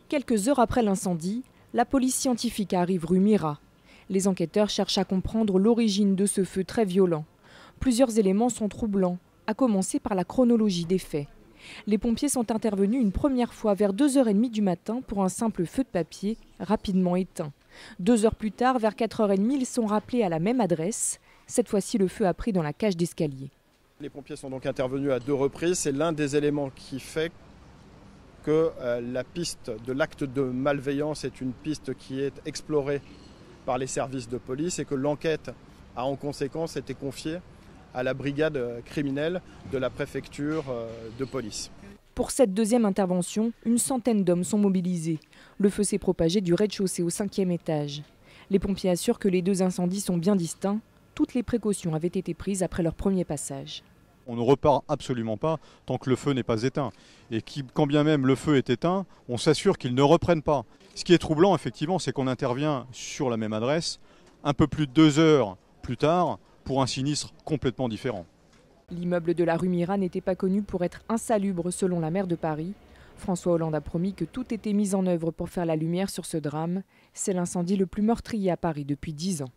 Quelques heures après l'incendie, la police scientifique arrive rue Mira. Les enquêteurs cherchent à comprendre l'origine de ce feu très violent. Plusieurs éléments sont troublants, à commencer par la chronologie des faits. Les pompiers sont intervenus une première fois vers 2h30 du matin pour un simple feu de papier, rapidement éteint. 2 heures plus tard, vers 4h30, ils sont rappelés à la même adresse. Cette fois-ci, le feu a pris dans la cage d'escalier. Les pompiers sont donc intervenus à 2 reprises. C'est l'un des éléments qui fait que la piste de l'acte de malveillance est une piste qui est explorée par les services de police et que l'enquête a en conséquence été confiée à la brigade criminelle de la préfecture de police. Pour cette deuxième intervention, une centaine d'hommes sont mobilisés. Le feu s'est propagé du rez-de-chaussée au 5e étage. Les pompiers assurent que les deux incendies sont bien distincts. Toutes les précautions avaient été prises après leur premier passage. On ne repart absolument pas tant que le feu n'est pas éteint. Et quand bien même le feu est éteint, on s'assure qu'il ne reprenne pas. Ce qui est troublant, effectivement, c'est qu'on intervient sur la même adresse un peu plus de 2 heures plus tard pour un sinistre complètement différent. L'immeuble de la rue Mira n'était pas connu pour être insalubre selon la maire de Paris. François Hollande a promis que tout était mis en œuvre pour faire la lumière sur ce drame. C'est l'incendie le plus meurtrier à Paris depuis 10 ans.